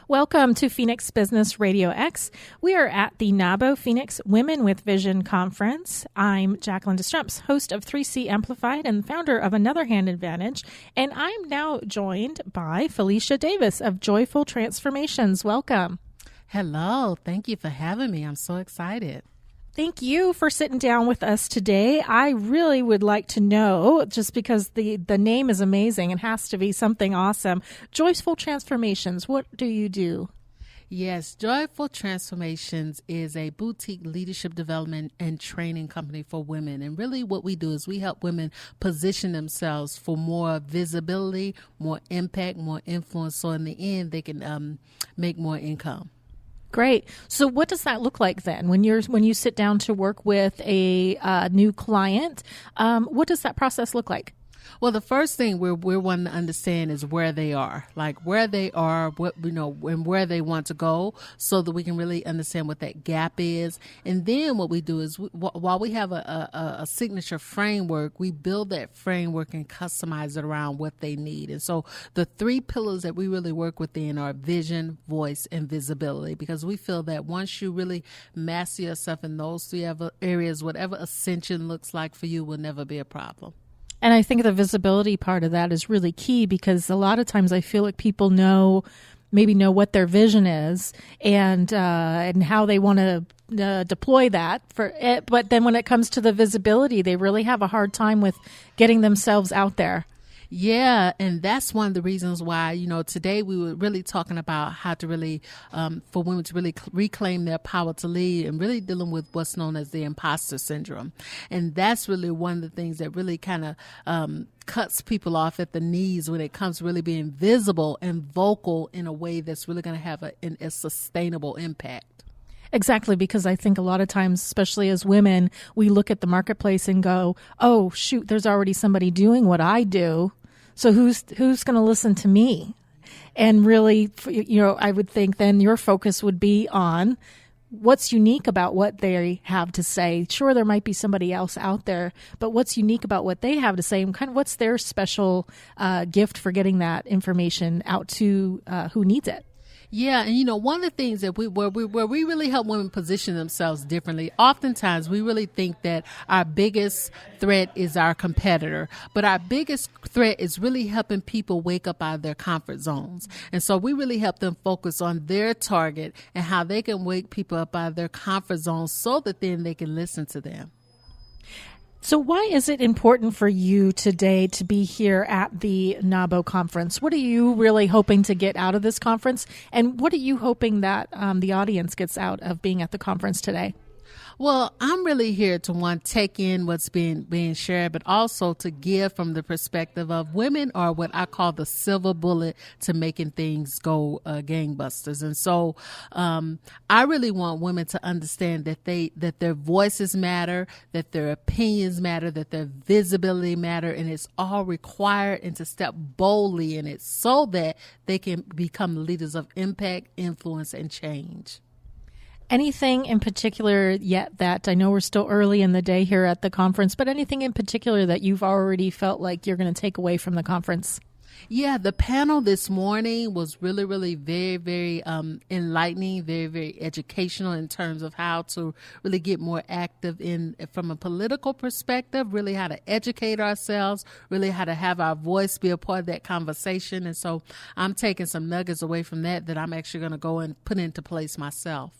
Welcome to Phoenix Business RadioX. We are at the NABO Phoenix Women with Vision Conference. I'm Jacqueline DeStrumps, host of 3C Amplified and founder of Another Hand Advantage. And I'm now joined by Felicia Davis of Joyful Transformations. Welcome. Hello. Thank you for having me. I'm so excited. Thank you for sitting down with us today. I really would like to know, just because the name is amazing, it has to be something awesome. Joyful Transformations, what do you do? Yes, Joyful Transformations is a boutique leadership development and training company for women. And really what we do is we help women position themselves for more visibility, more impact, more influence. So in the end, they can make more income. Great. So what does that look like then when you sit down to work with a new client? What does that process look like? Well, the first thing we're wanting to understand is where they are, like where they are, what and where they want to go, so that we can really understand what that gap is. And then what we do is, while we have a signature framework, we build that framework and customize it around what they need. And so the three pillars that we really work within are vision, voice, and visibility, because we feel that once you really master yourself in those three areas, whatever ascension looks like for you will never be a problem. And I think the visibility part of that is really key, because a lot of times I feel like people maybe know what their vision is and how they want to deploy that for it. But then when it comes to the visibility, they really have a hard time with getting themselves out there. Yeah, and that's one of the reasons why, today we were really talking about how to really, for women to really reclaim their power to lead, and really dealing with what's known as the imposter syndrome. And that's really one of the things that really kind of cuts people off at the knees when it comes to really being visible and vocal in a way that's really going to have a sustainable impact. Exactly, because I think a lot of times, especially as women, we look at the marketplace and go, oh, shoot, there's already somebody doing what I do. So who's going to listen to me? And really, I would think then your focus would be on what's unique about what they have to say. Sure, there might be somebody else out there, but what's unique about what they have to say, and kind of what's their special gift for getting that information out to who needs it. Yeah, and one of the things that where we really help women position themselves differently, oftentimes we really think that our biggest threat is our competitor, but our biggest threat is really helping people wake up out of their comfort zones. And so we really help them focus on their target and how they can wake people up out of their comfort zones so that then they can listen to them. So why is it important for you today to be here at the NABO conference? What are you really hoping to get out of this conference? And what are you hoping that the audience gets out of being at the conference today? Well, I'm really here to take in what's being shared, but also to give from the perspective of women are what I call the silver bullet to making things go gangbusters. And so I really want women to understand that their voices matter, that their opinions matter, that their visibility matter, and it's all required, and to step boldly in it so that they can become leaders of impact, influence, and change. Anything in particular yet that, I know we're still early in the day here at the conference, but anything in particular that you've already felt like you're going to take away from the conference? Yeah, the panel this morning was really, really very, very enlightening, very, very educational in terms of how to really get more active from a political perspective, really how to educate ourselves, really how to have our voice be a part of that conversation. And so I'm taking some nuggets away from that I'm actually going to go and put into place myself.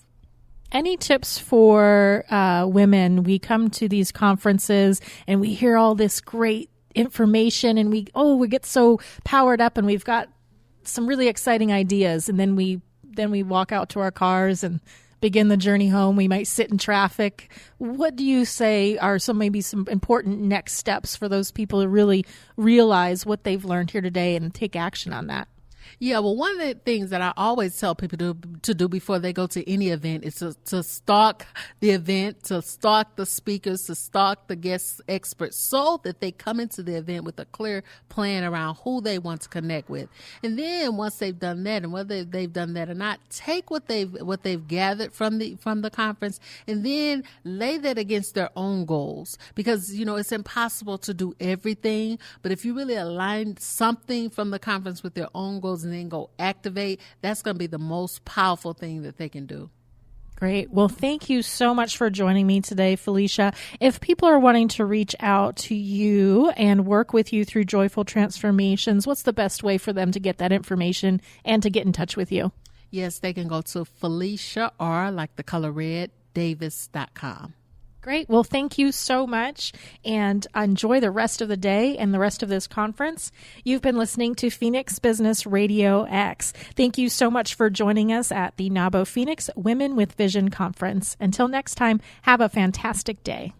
Any tips for women? We come to these conferences and we hear all this great information and we get so powered up and we've got some really exciting ideas, and then we walk out to our cars and begin the journey home. We might sit in traffic. What do you say are some important next steps for those people to really realize what they've learned here today and take action on that? Yeah, well, one of the things that I always tell people to do before they go to any event is to stalk the event, to stalk the speakers, to stalk the guest experts, so that they come into the event with a clear plan around who they want to connect with. And then once they've done that, and whether they've done that or not, take what they've gathered from the conference and then lay that against their own goals. Because, it's impossible to do everything, but if you really align something from the conference with their own goals, goals and then go activate, that's going to be the most powerful thing that they can do. Great. Well, thank you so much for joining me today, Felicia. If people are wanting to reach out to you and work with you through Joyful Transformations, what's the best way for them to get that information and to get in touch with you? Yes, they can go to Felicia, R, like the color red, Davis.com. Great. Well, thank you so much, and enjoy the rest of the day and the rest of this conference. You've been listening to Phoenix Business RadioX. Thank you so much for joining us at the NABO Phoenix Women with Vision Conference. Until next time, have a fantastic day.